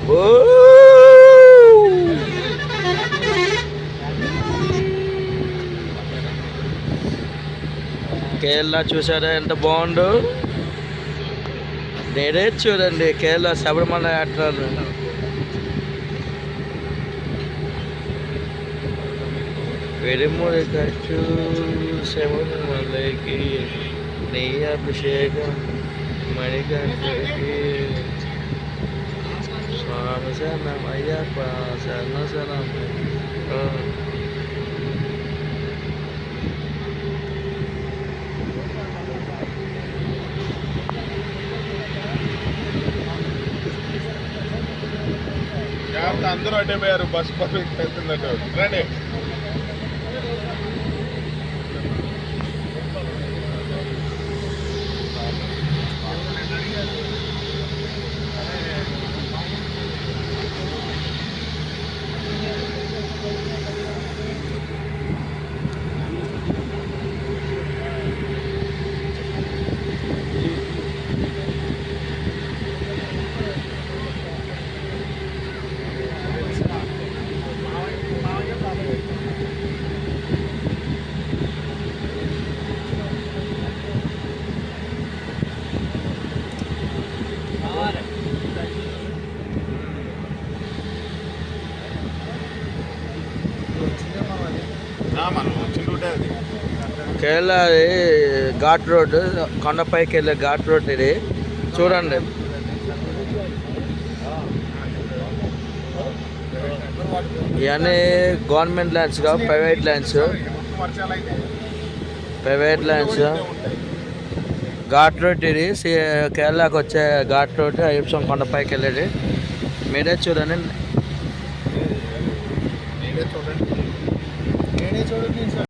ఓ కేరళ చూసారా ఎంత బాగుందో. నేనే చూడండి కేరళ శబరిమల యాత్రలు. వెడిముడి ఖర్చు శబరిమలకి నీ అభిషేకం మణికంఠకి స్వామి శరణం అయ్యప్ప శరణ శరణం. అందరూ అడ్డే పోయారు. బస్ పర్ఫెక్ట్ అవుతుందట. రండి. కేరళ ఘాట్ రోడ్, కొండపైకి వెళ్ళే ఘాట్ రోడ్ ఇది చూడండి. ఇవన్నీ గవర్నమెంట్ ల్యాండ్స్ కావు, ప్రైవేట్ ల్యాండ్స్. ఘాట్ రోడ్ ఇది కేరళకు వచ్చే ఘాట్ రోడ్, అయ్యప్ప కొండపైకి వెళ్ళేది. మీరే చూడండి.